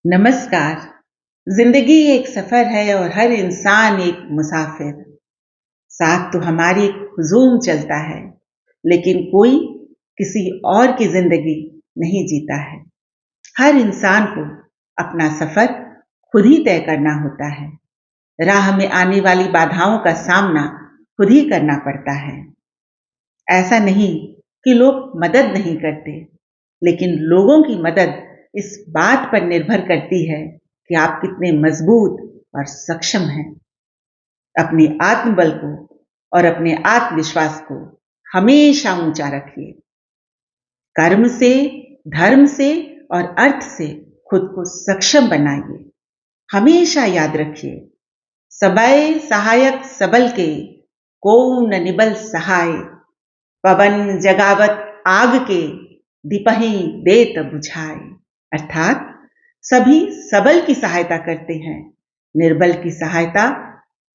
नमस्कार। जिंदगी एक सफर है और हर इंसान एक मुसाफिर। साथ तो हमारी हुजूम चलता है, लेकिन कोई किसी और की जिंदगी नहीं जीता है। हर इंसान को अपना सफर खुद ही तय करना होता है। राह में आने वाली बाधाओं का सामना खुद ही करना पड़ता है। ऐसा नहीं कि लोग मदद नहीं करते, लेकिन लोगों की मदद इस बात पर निर्भर करती है कि आप कितने मजबूत और सक्षम हैं। अपने आत्मबल को और अपने आत्मविश्वास को हमेशा ऊंचा रखिए। कर्म से, धर्म से और अर्थ से खुद को सक्षम बनाइए। हमेशा याद रखिए, सबय सहायक सबल के, को न निबल सहाय। पवन जगावत आग के, दिपहि देत बुझाए। अर्थात सभी सबल की सहायता करते हैं, निर्बल की सहायता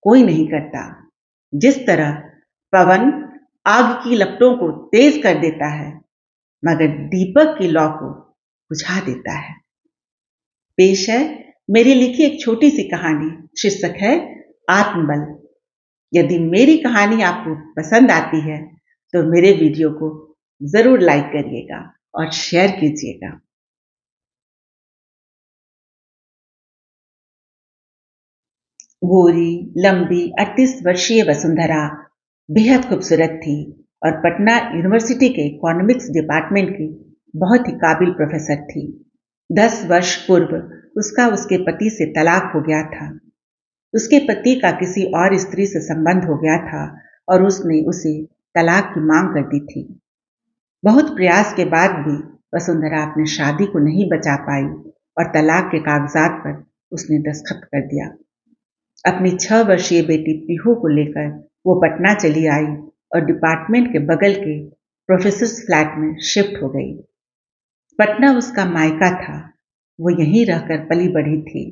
कोई नहीं करता। जिस तरह पवन आग की लपटों को तेज कर देता है, मगर दीपक की लौ को बुझा देता है। पेश है मेरी लिखी एक छोटी सी कहानी, शीर्षक है आत्मबल। यदि मेरी कहानी आपको पसंद आती है तो मेरे वीडियो को जरूर लाइक करिएगा और शेयर कीजिएगा। गोरी, लंबी 38 वर्षीय वसुंधरा बेहद खूबसूरत थी और पटना यूनिवर्सिटी के इकोनॉमिक्स डिपार्टमेंट की बहुत ही काबिल प्रोफेसर थी। 10 वर्ष पूर्व उसका उसके पति से तलाक हो गया था। उसके पति का किसी और स्त्री से संबंध हो गया था और उसने उसे तलाक की मांग कर दी थी। बहुत प्रयास के बाद भी वसुंधरा अपनी शादी को नहीं बचा पाई और तलाक के कागजात पर उसने दस्तखत कर दिया। अपनी 6 वर्षीय बेटी पीहू को लेकर वो पटना चली आई और डिपार्टमेंट के बगल के प्रोफेसर्स फ्लैट में शिफ्ट हो गई। पटना उसका मायका था, वो यहीं रहकर पली बढ़ी थी।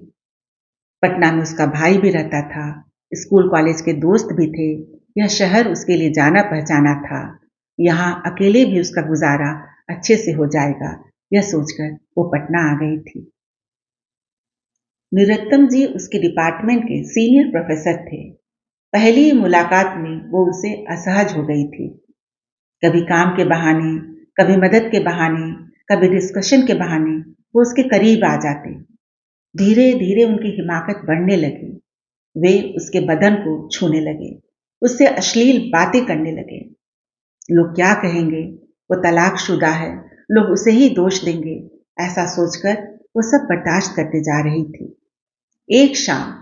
पटना में उसका भाई भी रहता था, स्कूल कॉलेज के दोस्त भी थे। यह शहर उसके लिए जाना पहचाना था। यहाँ अकेले भी उसका गुजारा अच्छे से हो जाएगा, यह सोचकर वो पटना आ गई थी। निरुत्तम जी उसके डिपार्टमेंट के सीनियर प्रोफेसर थे। पहली मुलाकात में वो उसे असहज हो गई थी। कभी काम के बहाने, कभी मदद के बहाने, कभी डिस्कशन के बहाने वो उसके करीब आ जाते। धीरे धीरे उनकी हिमाकत बढ़ने लगी। वे उसके बदन को छूने लगे, उससे अश्लील बातें करने लगे। लोग क्या कहेंगे, वो तलाकशुदा है, लोग उसे ही दोष देंगे, ऐसा सोचकर वो सब बर्दाश्त करते जा रही थी। एक शाम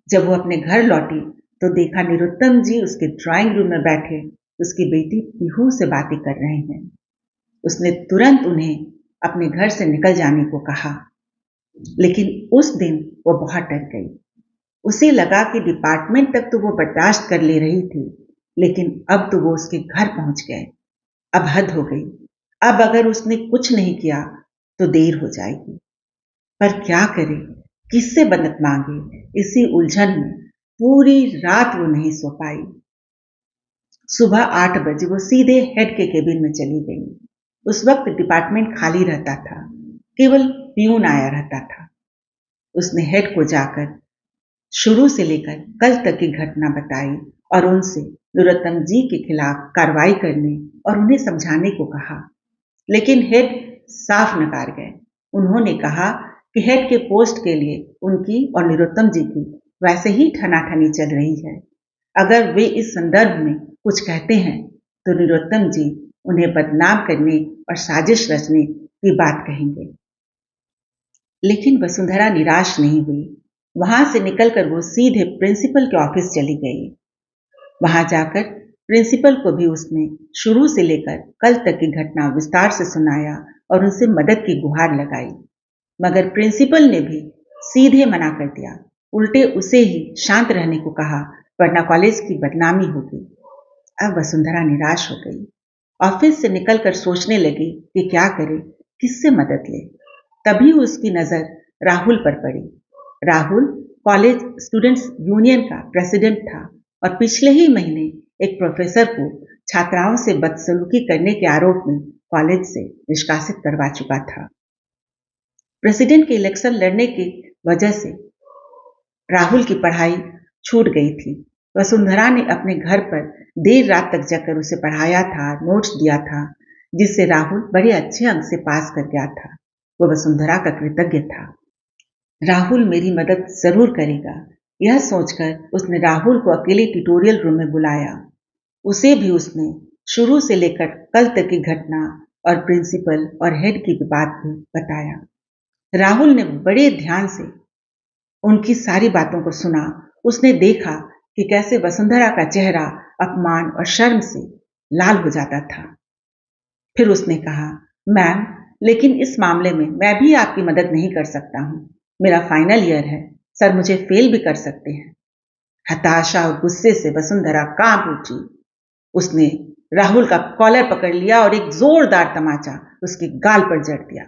जब वो अपने घर लौटी तो देखा निरुत्तम जी उसके ड्राइंग रूम में बैठे उसकी बेटी पीहू से बातें कर रहे हैं। उसने तुरंत उन्हें अपने घर से निकल जाने को कहा, लेकिन उस दिन वो बहुत डर गई। उसे लगा कि डिपार्टमेंट तक तो वो बर्दाश्त कर ले रही थी, लेकिन अब तो वो उसके घर पहुंच गए। अब हद हो गई। अब अगर उसने कुछ नहीं किया तो देर हो जाएगी। पर क्या करे, किससे मदद मांगे, इसी उलझन में पूरी रात वो नहीं सो पाई। सुबह 8 बजे वो सीधे हेड के केबिन में चली गई। उस वक्त डिपार्टमेंट खाली रहता था, केवल प्यून आया रहता था। उसने हेड को जाकर शुरू से लेकर कल तक की घटना बताई और उनसे निरुत्तम जी के खिलाफ कार्रवाई करने और उन्हें समझाने को कहा। लेकिन हेड साफ नकार गए। उन्होंने कहा कि हेड के पोस्ट के लिए उनकी और निरुत्तम जी की वैसे ही ठनाठनी चल रही है। अगर वे इस संदर्भ में कुछ कहते हैं तो निरुत्तम जी उन्हें बदनाम करने और साजिश रचने की बात कहेंगे। लेकिन वसुंधरा निराश नहीं हुई। वहां से निकलकर वो सीधे प्रिंसिपल के ऑफिस चली गई। वहां जाकर प्रिंसिपल को भी उसने शुरू से लेकर कल तक की घटना विस्तार से सुनाया और उनसे मदद की गुहार लगाई। मगर प्रिंसिपल ने भी सीधे मना कर दिया। उल्टे उसे ही शांत रहने को कहा, वरना कॉलेज की बदनामी होगी। अब वसुंधरा निराश हो गई। ऑफिस से निकलकर सोचने लगी कि क्या करे, किससे मदद ले। तभी उसकी नजर राहुल पर पड़ी। राहुल कॉलेज स्टूडेंट्स यूनियन का प्रेसिडेंट था और पिछले ही महीने एक प्रोफेसर को छात्राओं से बदसलूकी करने के आरोप में कॉलेज से निष्कासित करवा चुका था। प्रेसिडेंट के इलेक्शन लड़ने की वजह से राहुल की पढ़ाई छूट गई थी। वसुंधरा ने अपने घर पर देर रात तक जाकर उसे पढ़ाया था, नोट्स दिया था, जिससे राहुल बड़े अच्छे अंक से पास कर गया था। वो वसुंधरा का कृतज्ञ था। राहुल मेरी मदद जरूर करेगा, यह सोचकर उसने राहुल को अकेले ट्यूटोरियल रूम में बुलाया। उसे भी उसने शुरू से लेकर कल तक की घटना और प्रिंसिपल और हेड की बात भी बताया। राहुल ने बड़े ध्यान से उनकी सारी बातों को सुना। उसने देखा कि कैसे वसुंधरा का चेहरा अपमान और शर्म से लाल हो जाता था। फिर उसने कहा, मैम, लेकिन इस मामले में मैं भी आपकी मदद नहीं कर सकता हूं। मेरा फाइनल ईयर है, सर मुझे फेल भी कर सकते हैं। हताशा और गुस्से से वसुंधरा कांप उठी। उसने राहुल का कॉलर पकड़ लिया और एक जोरदार तमाचा उसके गाल पर जड़ दिया।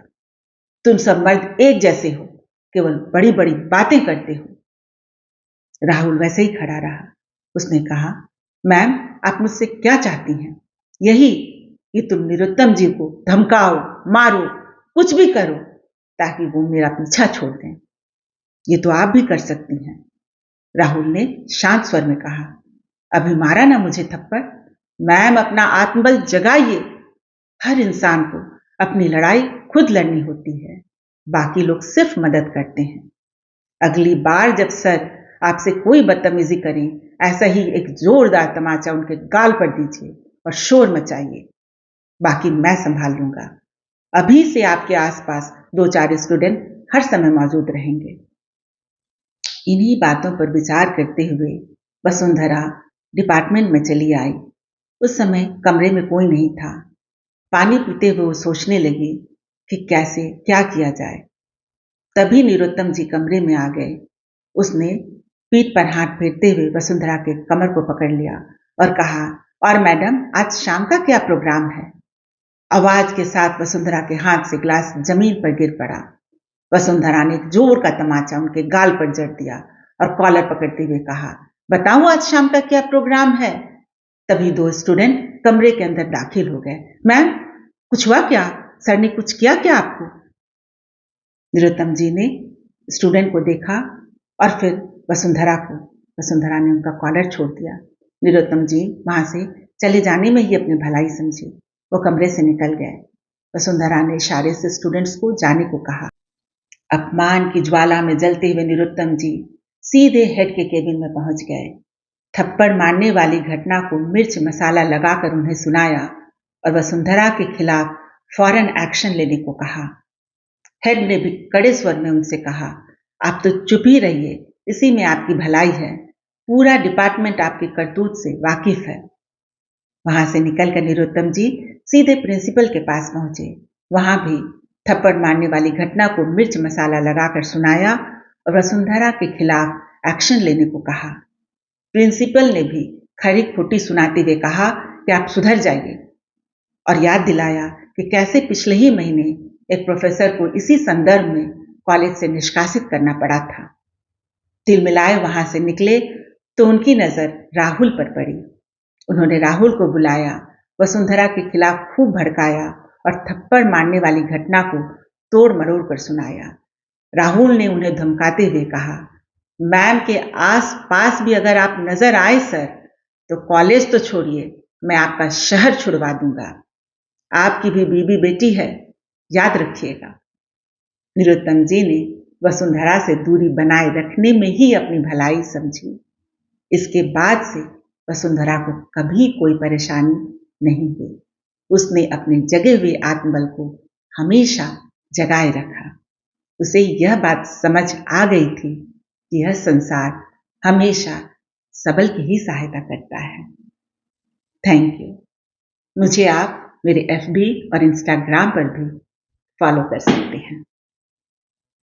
तुम सब मर्द एक जैसे हो, केवल बड़ी बड़ी बातें करते हो। राहुल वैसे ही खड़ा रहा। उसने कहा, मैम, आप मुझसे क्या चाहती हैं? यही कि तुम निरुत्तम जी को धमकाओ, मारो, कुछ भी करो ताकि वो मेरा पीछा छोड़ दें। ये तो आप भी कर सकती हैं। राहुल ने शांत स्वर में कहा, अभी मारा ना मुझे थप्पड़। मैम, अपना आत्मबल जगाइए। हर इंसान को अपनी लड़ाई खुद लड़नी होती है, बाकी लोग सिर्फ मदद करते हैं। अगली बार जब सर आपसे कोई बदतमीजी करें, ऐसा ही एक जोरदार तमाचा उनके गाल पर दीजिए और शोर मचाइए। बाकी मैं संभाल लूंगा। अभी से आपके आसपास 2-4 स्टूडेंट हर समय मौजूद रहेंगे। इन्हीं बातों पर विचार करते हुए वसुंधरा डिपार्टमेंट में चली आई। उस समय कमरे में कोई नहीं था। पानी पीते हुए वो सोचने लगी कि कैसे क्या किया जाए। तभी निरुत्तम जी कमरे में आ गए। उसने पीठ पर हाथ फेरते हुए वसुंधरा के कमर को पकड़ लिया और कहा, और मैडम, आज शाम का क्या प्रोग्राम है? आवाज के साथ वसुंधरा के हाथ से ग्लास जमीन पर गिर पड़ा। वसुंधरा ने जोर का तमाचा उनके गाल पर जड़ दिया और कॉलर पकड़ते हुए कहा, बताऊं आज शाम का क्या प्रोग्राम है? तभी 2 स्टूडेंट कमरे के अंदर दाखिल हो गए। मैम, कुछ हुआ क्या? सर ने कुछ किया क्या आपको? निरुत्तम जी ने स्टूडेंट को देखा और फिर वसुंधरा को। वसुंधरा ने उनका कॉलर छोड़ दिया। निरुत्तम जी वहां से चले जाने में ही अपनी भलाई समझी। वो कमरे से निकल गए। वसुंधरा ने इशारे से स्टूडेंट्स को जाने को कहा। अपमान की ज्वाला में जलते हुए निरुत्तम जी सीधे हेड के केबिन में पहुंच गए। थप्पड़ मारने वाली घटना को मिर्च मसाला लगाकर उन्हें सुनाया और वसुंधरा के खिलाफ फौरन एक्शन लेने को कहा। हेड ने भी कड़े स्वर में उनसे कहा, आप तो चुप ही रहिए, इसी में आपकी भलाई है। पूरा डिपार्टमेंट आपकी करतूत से वाकिफ है। वहां से निकलकर निरुत्तम जी सीधे प्रिंसिपल के पास पहुंचे। वहां भी थप्पड़ मारने वाली घटना को मिर्च मसाला लगाकर सुनाया और वसुंधरा के खिलाफ एक्शन लेने को कहा। प्रिंसिपल ने भी खरी खोटी सुनाते हुए कहा कि आप सुधर जाइए और याद दिलाया कि कैसे पिछले ही महीने एक प्रोफेसर को इसी संदर्भ में कॉलेज से निष्कासित करना पड़ा था। तिलमिलाए वहां से निकले तो उनकी नजर राहुल पर पड़ी। उन्होंने राहुल को बुलाया, वसुंधरा के खिलाफ खूब भड़काया और थप्पड़ मारने वाली घटना को तोड़ मरोड़ कर सुनाया। राहुल ने उन्हें धमकाते हुए कहा, मैम के आस पास भी अगर आप नजर आए सर, तो कॉलेज तो छोड़िए, मैं आपका शहर छुड़वा दूंगा। आपकी भी बीबी बेटी है, याद रखिएगा। निरुत्तम जी ने वसुंधरा से दूरी बनाए रखने में ही अपनी भलाई समझी। इसके बाद से वसुंधरा को कभी कोई परेशानी नहीं हुई। उसने अपने जगे हुए आत्मबल को हमेशा जगाए रखा। उसे यह बात समझ आ गई थी कि यह संसार हमेशा सबल की ही सहायता करता है। Thank you. मुझे आप मेरे FB और इंस्टाग्राम पर भी फॉलो कर सकते हैं।